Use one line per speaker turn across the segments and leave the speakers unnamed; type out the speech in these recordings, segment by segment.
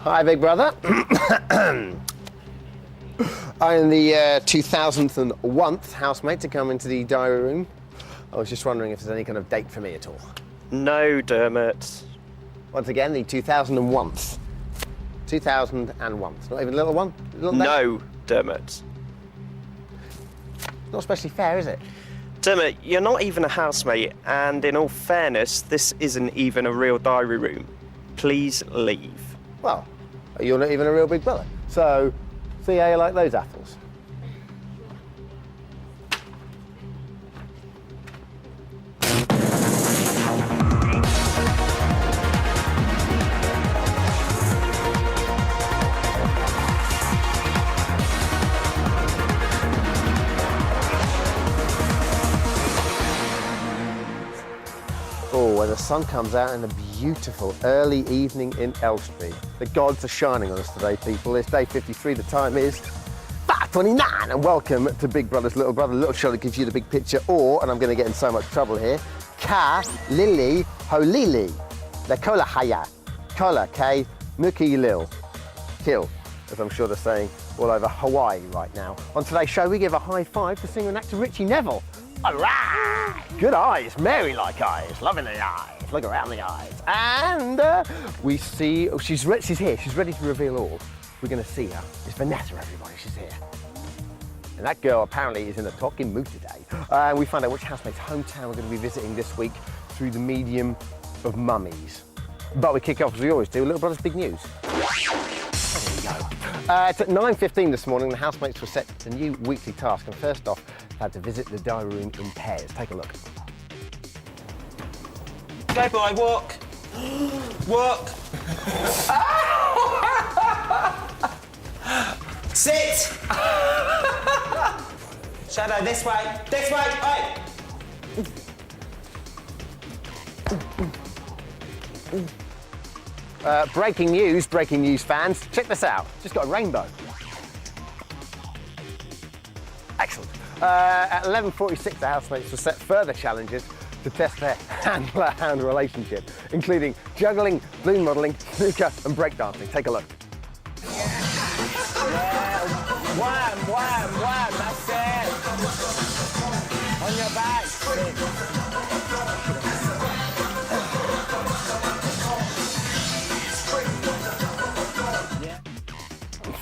Hi, big brother. I am the 2001st housemate to come into the diary room. I was just wondering if there's any kind of date for me at all.
No, Dermot.
Once again, the 2001st. 2001. Not even a little one? Little date?
No, Dermot.
Not especially fair, is it?
Dermot, you're not even a housemate, and in all fairness, this isn't even a real diary room. Please leave.
Well, you're not even a real big brother. So, see how you like those apples. Oh, when the sun comes out in a beautiful early evening in Elstree. The gods are shining on us today, people. It's day 53, the time is 5:29, and welcome to Big Brother's Little Brother. Little Charlotte gives you the big picture, or, and I'm going to get in so much trouble here, Ka Lili Holili. The Kola Haya. Kola K Muki Lil. Kill, as I'm sure they're saying all over Hawaii right now. On today's show, we give a high five to singer and actor Richie Neville. All right! Good eyes, Mary-like eyes, loving the eyes, look around the eyes. And we see, oh, she's here, she's ready to reveal all. We're gonna see her. It's Vanessa, everybody, she's here. And that girl apparently is in a talking mood today. We find out which housemate's hometown we're gonna be visiting this week through the medium of mummies. But we kick off, as we always do, Little Brother's Big News. There we go. It's at 9:15 this morning, the housemates were set a new weekly task, and first off, they had to visit the diary room in pairs. Take a look.
Go boy, walk. Walk. Sit. Shadow, this way. This way. Oi.
Breaking news fans. Check this out. Just got a rainbow. Excellent. At 11:46, the housemates were set further challenges to test their handler-hound relationship, including juggling, balloon modelling, snooker and breakdancing. Take a look.
Yeah. Wham, wham, wham. That's it. On your back.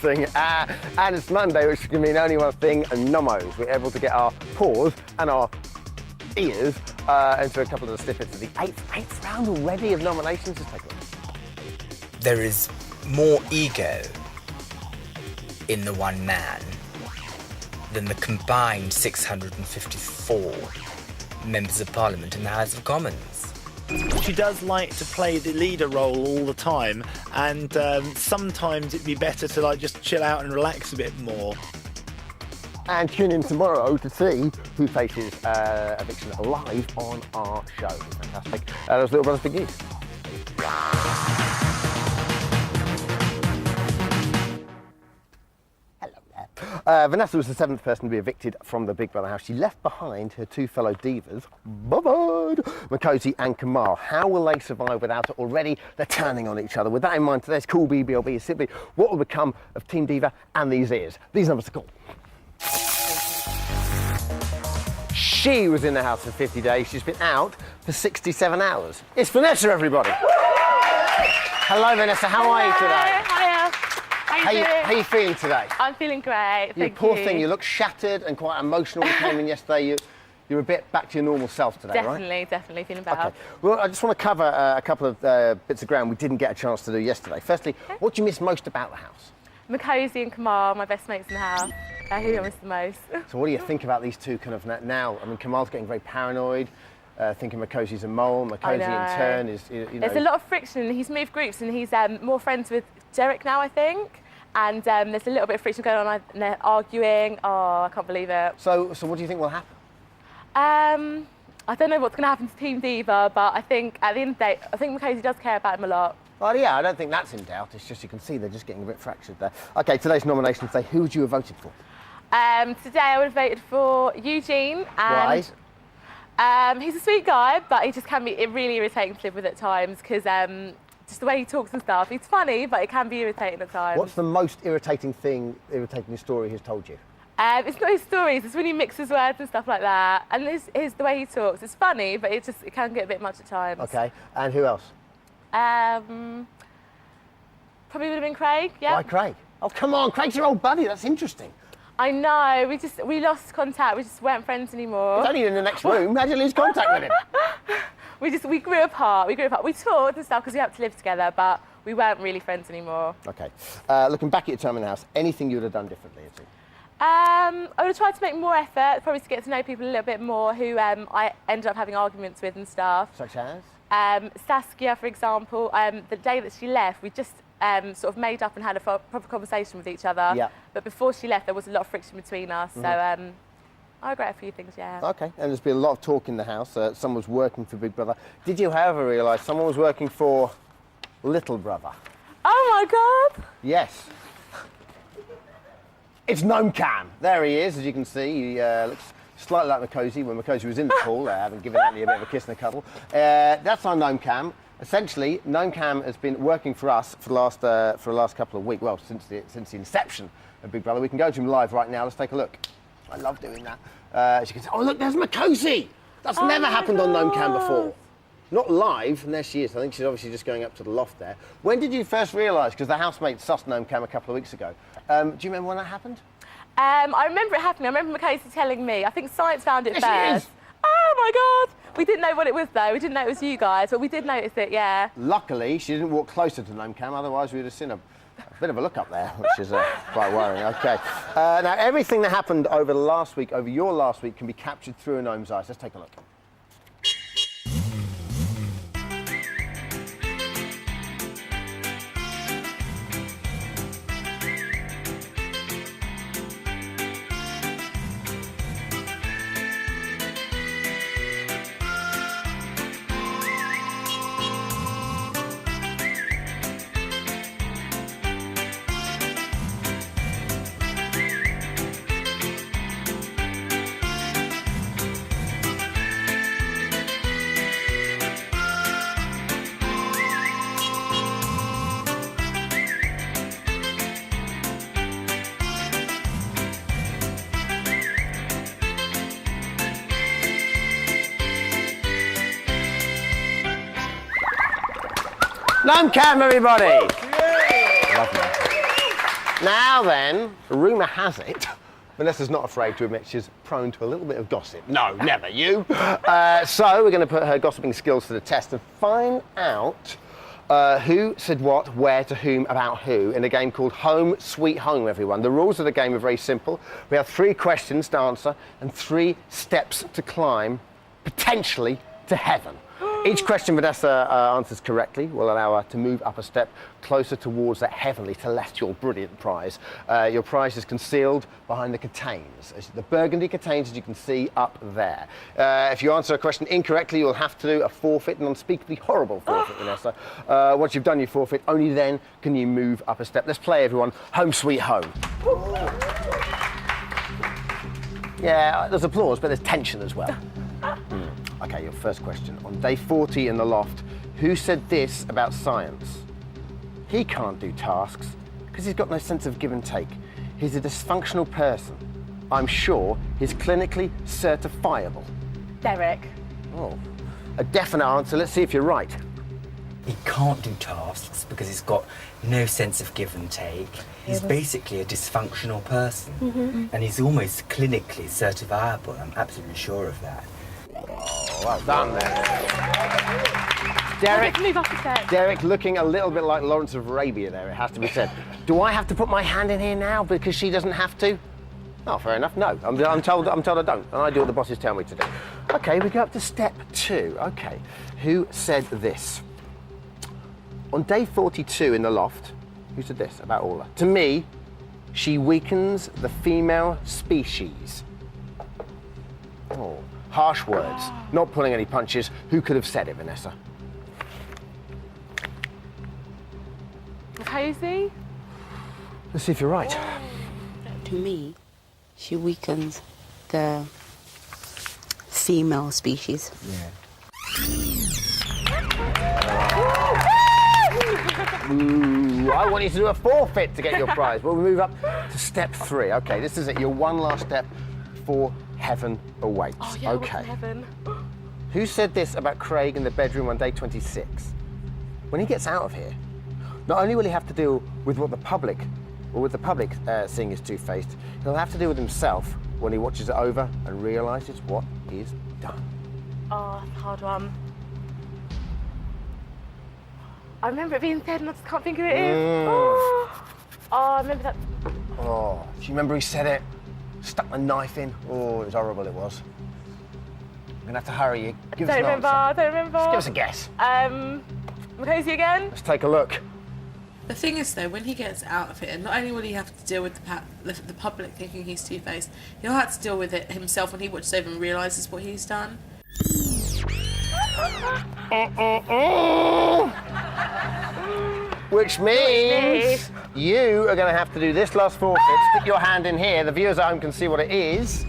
Thing. And it's Monday, which can mean only one thing, nomos. We're able to get our paws and our ears into a couple of the snippets of the eighth round already of nominations. Just take a look.
There is more ego in the one man than the combined 654 members of Parliament in the House of Commons.
She does like to play the leader role all the time, and sometimes it'd be better to just chill out and relax a bit more.
And tune in tomorrow to see who faces eviction live on our show. Fantastic. That was Little Brother's Big News. Vanessa was the 7th person to be evicted from the Big Brother house. She left behind her two fellow divas, Makosi and Kamal. How will they survive without her? Already, they're turning on each other. With that in mind, today's cool BBLB is simply what will become of Team Diva and these ears. These numbers are cool. She was in the house for 50 days. She's been out for 67 hours. It's Vanessa, everybody. Hello, Vanessa. How are you today?
Hiya. How
are you feeling today?
I'm feeling great, thank you.
Poor thing, you look shattered and quite emotional. You came in yesterday, you're a bit back to your normal self today, right?
Definitely feeling better.
Okay. Well, I just want to cover a couple of bits of ground we didn't get a chance to do yesterday. Firstly, what do you miss most about the house?
Makosi and Kamal, my best mates in the house. Who I miss the most.
So what do you think about these two kind of now? I mean, Kamal's getting very paranoid, thinking Makosi's a mole. Makosi in turn is, you know...
There's a lot of friction. He's moved groups and he's more friends with Derek now, I think. And there's a little bit of friction going on, and they're arguing. Oh, I can't believe it.
So what do you think will happen?
I don't know what's going to happen to Team Diva, but I think at the end of the day, I think Makosi does care about him a lot.
Well, yeah, I don't think that's in doubt. It's just you can see they're just getting a bit fractured there. OK, today's nominations day. Who would you have voted for?
Today I would have voted for Eugene. And,
why?
He's a sweet guy, but he just can be really irritating to live with at times because just the way he talks and stuff. He's funny, but it can be irritating at times.
What's the most irritating story he's told you?
It's not his stories, it's when he mixes words and stuff like that. And the way he talks. It's funny, but it can get a bit much at times.
Okay, and who else?
Probably would have been Craig, yeah.
Why Craig? Oh, come on, Craig's your old buddy, that's interesting.
I know, we lost contact, we just weren't friends anymore.
He's only in the next room, how'd you lose contact with him?
We grew apart, we talked and stuff because we had to live together, but we weren't really friends anymore.
Okay, looking back at your time in the house, anything you would have done differently at all?
I would have tried to make more effort, probably to get to know people a little bit more who I ended up having arguments with and stuff.
Such as?
Saskia, for example, the day that she left, we just sort of made up and had a proper conversation with each other.
Yeah.
But before she left, there was a lot of friction between us. So I regret a few things, yeah.
Okay, and there's been a lot of talk in the house. Someone was working for Big Brother. Did you, however, realise someone was working for Little Brother?
Oh my God!
Yes. It's Gnome Cam. There he is, as you can see. He looks slightly like Makosi when Makosi was in the pool, having given Anthony a bit of a kiss and a cuddle. That's our Gnome Cam. Essentially, Gnome Cam has been working for us for the last couple of weeks. Well, since the inception of Big Brother. We can go to him live right now. Let's take a look. I love doing that. As you can see, oh look, there's Makosi. That's never happened on Gnome Cam before. Not live, and there she is. I think she's obviously just going up to the loft there. When did you first realise, because the housemate sussed Gnome Cam a couple of weeks ago, do you remember when that happened?
I remember it happening. I remember Makosi telling me. I think Science found it
Yes,
first.
it is.
Oh my God! We didn't know what it was though. We didn't know it was you guys, but we did notice it, yeah.
Luckily, she didn't walk closer to Gnome Cam, otherwise we would have seen a bit of a look up there, which is quite worrying. Okay. Now, everything that happened over your last week, can be captured through a gnome's eyes. Let's take a look. Gnome Cam, everybody! Lovely. Now then, rumour has it, Vanessa's not afraid to admit she's prone to a little bit of gossip. No, never you. So we're going to put her gossiping skills to the test and find out who said what, where, to whom, about who, in a game called Home Sweet Home, everyone. The rules of the game are very simple. We have 3 questions to answer and 3 steps to climb, potentially to heaven. Each question Vanessa answers correctly will allow her to move up a step closer towards that heavenly, celestial, brilliant prize. Your prize is concealed behind the curtains, the burgundy curtains, as you can see up there. If you answer a question incorrectly, you'll have to do a forfeit, an unspeakably horrible forfeit, Vanessa. Once you've done your forfeit, only then can you move up a step. Let's play, everyone. Home Sweet Home. Yeah, there's applause, but there's tension as well. Okay, your first question. On day 40 in the loft, who said this about Science? He can't do tasks because he's got no sense of give and take. He's a dysfunctional person. I'm sure he's clinically certifiable.
Derek.
Oh, a definite answer. Let's see if you're right.
He can't do tasks because he's got no sense of give and take. He's basically a dysfunctional person. And he's almost clinically certifiable. I'm absolutely sure of that.
Oh, well done there.
Derek, move up a step.
Derek looking a little bit like Lawrence of Arabia there, it has to be said. Do I have to put my hand in here now because she doesn't have to? Oh, fair enough. No, I'm told I don't, and I do what the bosses tell me to do. Okay, we go up to step 2. Okay, who said this? On day 42 in the loft, who said this about Orla? To me, she weakens the female species. Oh, harsh words, not pulling any punches. Who could have said it, Vanessa?
Cozy?
Let's see if you're right.
To me, she weakens the female species.
Yeah.
want you to do a forfeit to get your prize. Well, we move up to step 3. Okay, this is it. Your one last step before heaven awaits.
Oh, yeah, what's in
okay.
heaven?
Who said this about Craig in the bedroom on day 26? When he gets out of here, not only will he have to deal with what the public, seeing his two-faced, he'll have to deal with himself when he watches it over and realises what he's done.
Oh, that's a hard one. I remember it being said and I just can't think who it is. Oh, I remember that.
Oh, do you remember he said it? Stuck the knife in. Oh, it was horrible, it was. I'm gonna have to hurry you. Give us an answer.
I don't remember.
Just give us a guess.
Makosi again?
Let's take a look.
The thing is, though, when he gets out of it, not only will he have to deal with the public thinking he's two-faced, he'll have to deal with it himself when he watches over and realises what he's done.
Which means you are going to have to do this last forfeit. Stick your hand in here. The viewers at home can see what it is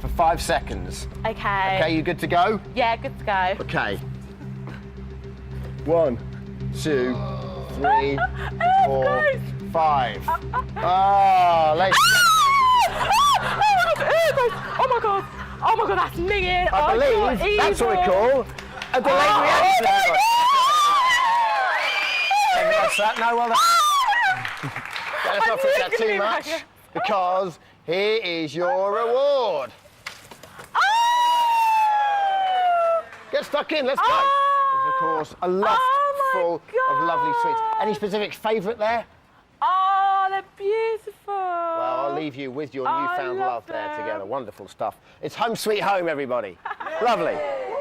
for 5 seconds.
Okay.
Okay, you good to go?
Yeah, good to go.
Okay. 1, 2, 3, 4, 5. Oh, ladies.
Oh my god! Oh my god, that's minging!
I believe that's what we call a delayed reaction. No, well done. Let's not freak out too much, because here is your reward. Get stuck in, let's go. There's, of course, a loft full of lovely sweets. Any specific favourite there?
Oh, they're beautiful.
Well, I'll leave you with your newfound love there together. Wonderful stuff. It's home sweet home, everybody. Lovely.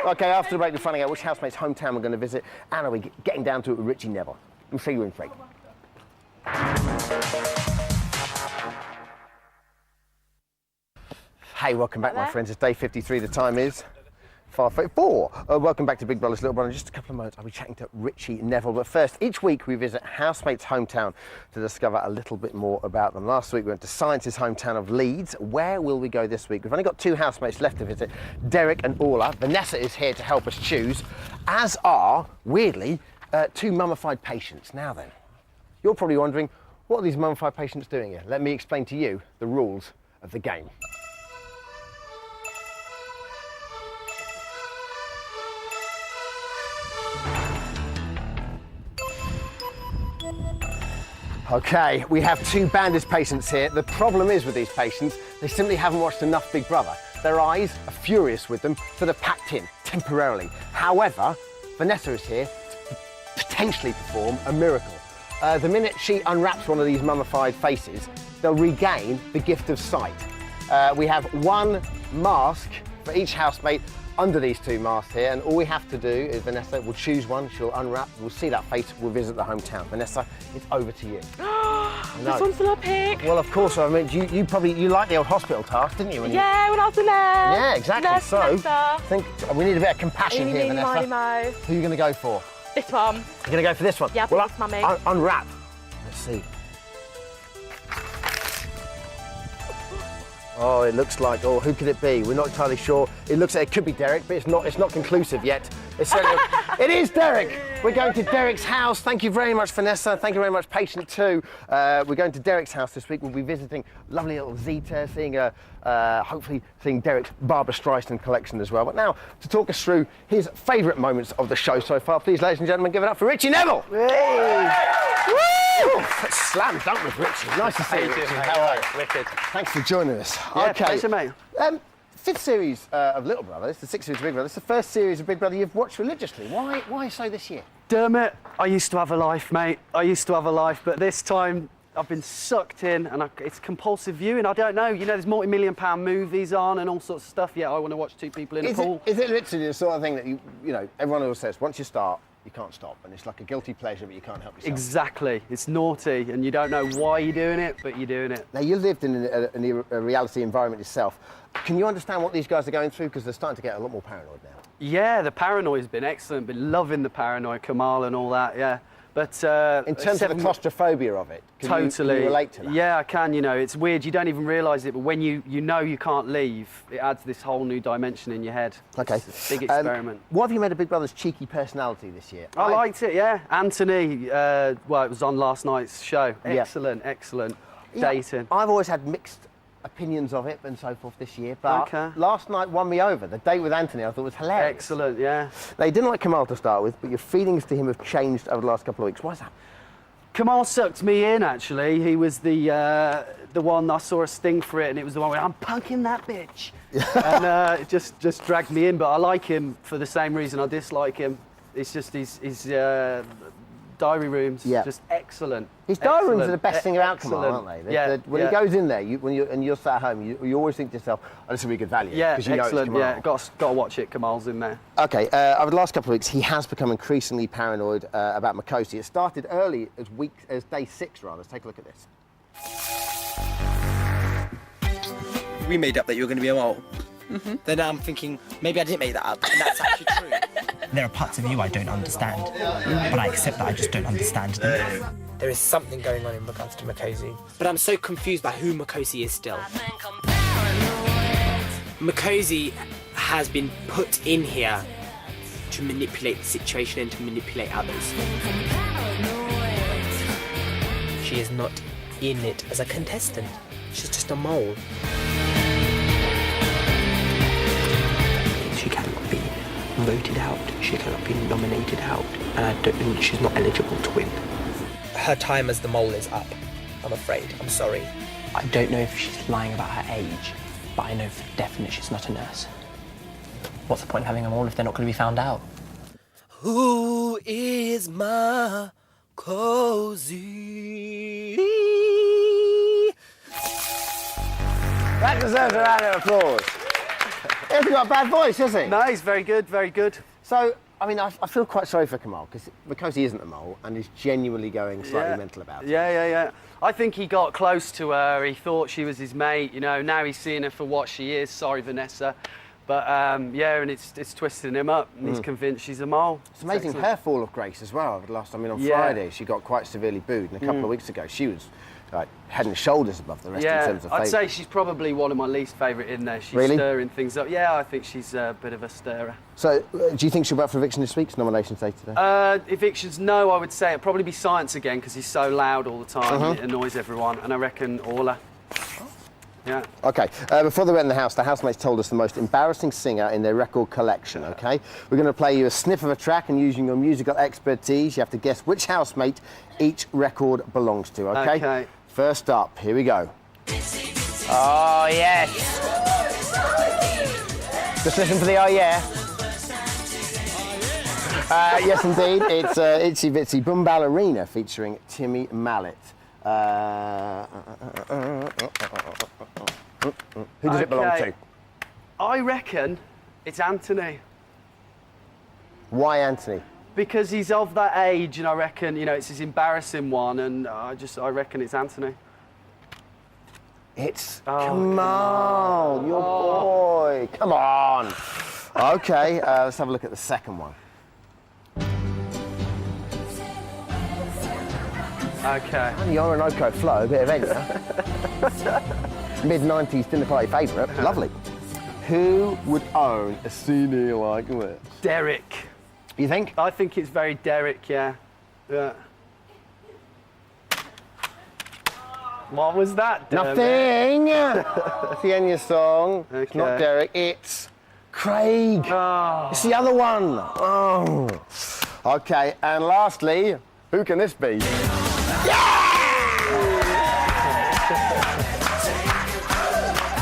Okay, after the break, we're finding out which housemate's hometown we're going to visit, and are we getting down to it with Richie Neville. We'll see you in 3. Hey, welcome back, my friends. It's day 53. The time is 5:04. Welcome back to Big Brother's Little Brother. In just a couple of moments, I'll be chatting to Richie Neville. But first, each week we visit housemates' hometown to discover a little bit more about them. Last week we went to Science's hometown of Leeds. Where will we go this week? We've only got 2 housemates left to visit, Derek and Orla. Vanessa is here to help us choose, as are, weirdly, 2 mummified patients. Now then, you're probably wondering, what are these mummified patients doing here? Let me explain to you the rules of the game. Okay, we have 2 bandaged patients here. The problem is with these patients, they simply haven't watched enough Big Brother. Their eyes are furious with them, so they're packed in temporarily. However, Vanessa is here to potentially perform a miracle. The minute she unwraps one of these mummified faces, they'll regain the gift of sight. We have 1 mask for each housemate under these 2 masks here, and all we have to do is Vanessa will choose one, she'll unwrap, we'll see that face, we'll visit the hometown. Vanessa, it's over to you.
This one's still a pig.
Well, of course, I mean, you liked the old hospital task, didn't you? When
yeah, when I was in there.
Yeah, exactly.
Nurse
So,
Vanessa.
I think we need a bit of compassion here,
Eeny,
Vanessa.
meeny, miny, mo.
Who are you going to go for?
This one.
You're going to go for this one?
Yeah,
well,
please, mummy.
Unwrap. Let's see. Oh, it looks like, who could it be? We're not entirely sure. It looks like it could be Derek, but it's not conclusive yet. It is Derek! We're going to Derek's house. Thank you very much, Vanessa. Thank you very much, Patient 2. We're going to Derek's house this week. We'll be visiting lovely little Zeta, hopefully seeing Derek's Barbara Streisand collection as well. But now, to talk us through his favourite moments of the show so far, please, ladies and gentlemen, give it up for Richie Neville! Hey. Woo! Slam dunk with Richie. Nice to see you, Richie. How are you?
Wicked.
Thanks for joining us.
Yeah, pleasure, mate.
5th series of Little Brother. This is the 6th series of Big Brother. This is the first series of Big Brother you've watched religiously. Why so this year?
Dermot, I used to have a life, mate. I used to have a life, but this time I've been sucked in, and it's compulsive viewing. I don't know. You know, there's multi-million-pound movies on and all sorts of stuff. Yeah, I want to watch 2 people in a pool.
Is it literally the sort of thing that you know, everyone always says, once you start, you can't stop, and it's like a guilty pleasure, but you can't help yourself.
Exactly. It's naughty, and you don't know why you're doing it, but you're doing it.
Now, you lived in a reality environment yourself. Can you understand what these guys are going through? Because they're starting to get a lot more paranoid now.
Yeah, the paranoid's been excellent. Been loving the paranoid, Kamal and all that, yeah. But
In terms of the claustrophobia of it, can you relate to that?
Yeah, I can. You know, it's weird. You don't even realise it, but when you know you can't leave, it adds this whole new dimension in your head.
Okay.
It's a big experiment.
What have you made of Big Brother's cheeky personality this year?
I liked it. Yeah, Anthony. Well, it was on last night's show.
Yeah.
Excellent, excellent.
Yeah,
Dating.
I've always had mixed opinions of it and so forth this year, but last night won me over. The date with Anthony I thought was hilarious.
Excellent. Yeah.
Now, you didn't like Kamal to start with, but your feelings to him have changed over the last couple of weeks. Why is that?
Kamal sucked me in, actually. He was the one I saw a sting for it, and it was the one where I'm punking that bitch. And it just dragged me in, but I like him for the same reason I dislike him. It's just his diary rooms, just excellent.
His diary rooms are the best thing about Kamal,
Excellent.
aren't they? When he goes in there, when you're sat at home, you always think to yourself, oh, this will be good value.
Yeah,
you know it's
excellent.
Kamal.
Yeah, got to watch it. Kamal's in there.
Okay, over the last couple of weeks, he has become increasingly paranoid about Makosi. It started early as day 6, rather. Let's take a look at this.
We made up that you were going to be a mole. Then I'm thinking, maybe I didn't make that up, and that's actually true.
There are parts of you I don't understand, but I accept that I just don't understand them.
There is something going on in regards to Makosi. But I'm so confused by who Makosi is still. Makosi has been put in here to manipulate the situation and to manipulate others. She is not in it as a contestant. She's just a mole.
She cannot be voted out, she cannot be nominated out, and I don't think she's not eligible to win.
Her time as the mole is up, I'm afraid. I'm sorry.
I don't know if she's lying about her age, but I know for definite she's not a nurse. What's the point of having them all if they're not going to be found out?
Who is my cozy?
That deserves a round of applause. He hasn't got a bad voice, has he?
No, he's very good, very good.
So, I mean, I feel quite sorry for Kamal, because he isn't a mole and is genuinely going slightly mental about it.
Yeah. I think he got close to her. He thought she was his mate. You know, now he's seeing her for what she is. Sorry, Vanessa. But, and it's twisting him up, and he's convinced she's a mole.
It's amazing her fall of grace as well over the last time. I mean, on Friday, she got quite severely booed, and a couple of weeks ago, she was like head and shoulders above the rest in terms of favour.
I'd say she's probably one of my least favourite in there. She's stirring things up. Yeah, I think she's a bit of a stirrer.
So, do you think she'll be up for eviction this week? It's nomination day today.
Evictions, no, I would say. It'll probably be Science again, because he's so loud all the time and it annoys everyone. And I reckon Orla. Yeah.
Okay, before they went in the housemates told us the most embarrassing singer in their record collection, okay? We're going to play you a sniff of a track, and using your musical expertise, you have to guess which housemate each record belongs to, okay?
Okay.
First up, here we go.
Oh, yes.
Just listen for the oh yeah. Yes, indeed, it's Itsy Bitsy Boom Ballerina featuring Timmy Mallet. Who does it belong to?
I reckon it's Anthony.
Why Anthony?
Because he's of that age, and I reckon, you know, it's his embarrassing one, and I reckon it's Anthony.
It's Kamal, your boy. Come on. Okay, let's have a look at the second one.
Okay.
On the Orinoco flow, a bit of Edna. Mid-90s dinner party favourite. Lovely. Who would own a CD like this?
Derek.
You think?
I think it's very Derek, yeah. What was that, Derek?
Nothing! It's the Enya song.
Okay.
It's not Derek, it's Craig.
Oh.
It's the other one. Oh. Okay, and lastly, who can this be?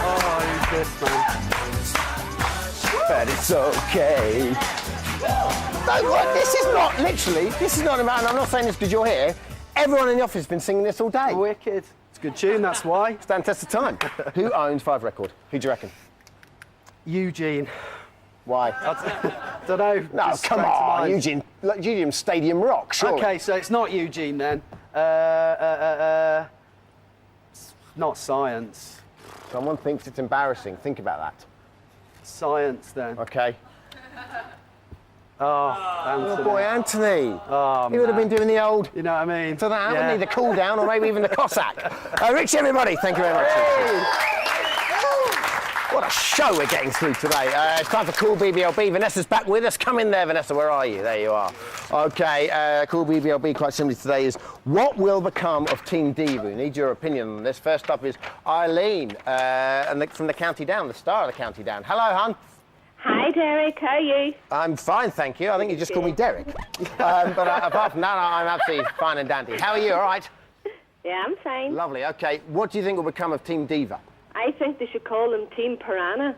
Oh, who's this, man?
But it's okay. No, what? This is not about, and I'm not saying this because you're here. Everyone in the office has been singing this all day.
Wicked. It's a good tune, that's why.
Stand test of time. Who owns 5 Record? Who do you reckon?
Eugene.
Why?
Don't know.
No,
Just
come
sprang to
on,
mind.
Eugene Stadium Rock, surely.
Okay, so it's not Eugene then. It's not Science.
Someone thinks it's embarrassing. Think about that.
Science then.
Okay.
Oh, Anthony.
Oh boy, Anthony.
Oh,
He would have been doing the old,
you know what I mean?
to that,
Yeah.
wouldn't he? The cool down, or maybe even the Cossack. Richie, everybody, thank you very much. What a show we're getting through today. It's time for Cool BBLB. Vanessa's back with us. Come in there, Vanessa. Where are you? There you are. OK, Cool BBLB, quite simply today, is what will become of Team Diva? We need your opinion on this. First up is Eileen, from the County Down, the star of the County Down. Hello, hon.
Hi, Derek. How are you?
I'm fine, thank you. I think you just called me Derek. But apart from that, I'm absolutely fine and dandy. How are you? All right?
Yeah, I'm fine.
Lovely. OK, what do you think will become of Team Diva?
I think they should call them Team Piranha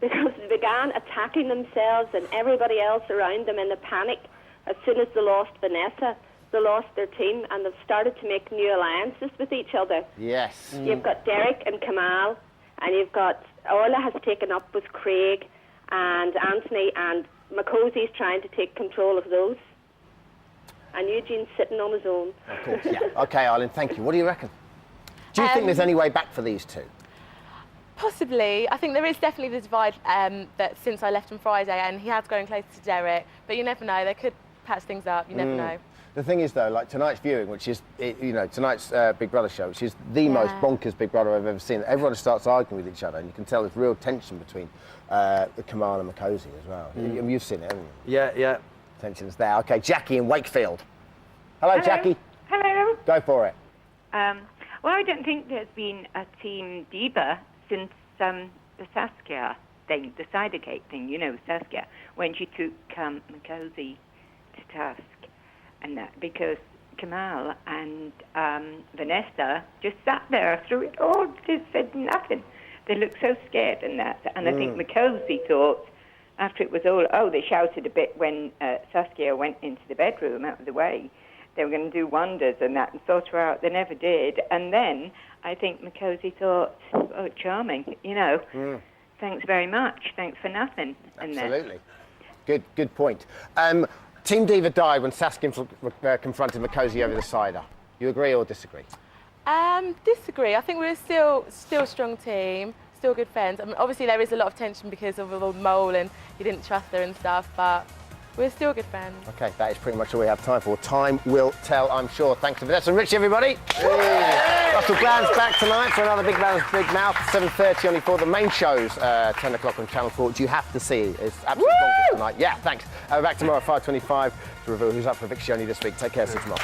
because they began attacking themselves and everybody else around them in a panic as soon as they lost Vanessa. They lost their team and they've started to make new alliances with each other.
Yes.
You've got Derek and Kamal, and you've got Orla has taken up with Craig and Anthony, and Makozy's trying to take control of those. And Eugene's sitting on his own.
Of course, yeah. OK, Eileen, thank you. What do you reckon? Do you think there's any way back for these two?
Possibly. I think there is definitely the divide that since I left on Friday, and he has grown closer to Derek, but you never know. They could patch things up. You never know.
The thing is, though, like tonight's viewing, which is, tonight's Big Brother show, which is the most bonkers Big Brother I've ever seen. Everyone starts arguing with each other, and you can tell there's real tension between Kamal and Makozy as well. You've seen it, haven't you?
Yeah, yeah.
Tension's there. OK, Jackie in Wakefield. Hello, Jackie.
Hello.
Go for it.
Well, I don't think there's been a Team Diva since the Saskia thing, the Cidergate thing, Saskia, when she took Makozy to task. And that, because Kamal and Vanessa just sat there through it all, just said nothing. They looked so scared and that. And I think Makozy thought, after it was all, they shouted a bit when Saskia went into the bedroom out of the way. They were going to do wonders and that and sort her out. They never did. And then I think Makozy thought, oh, charming, thanks very much. Thanks for nothing.
Absolutely. Good point. Team Diva died when Saskia confronted Makozy over the cider. You agree or disagree?
Disagree. I think we're still a strong team, still good friends. I mean, obviously there is a lot of tension because of the mole and he didn't trust her and stuff, but we're still good friends. OK, that is pretty much all we have time for. Time will tell, I'm sure. Thanks to Vanessa and Rich, everybody. Russell Bland's back tonight for another Big Bland's Big Mouth, 7:30 only for the main shows, 10 o'clock on Channel 4, which you have to see. It's absolutely bonkers tonight. Yeah, thanks. Back tomorrow at 5:25 to reveal who's up for Viccioni this week. Take care, see you tomorrow.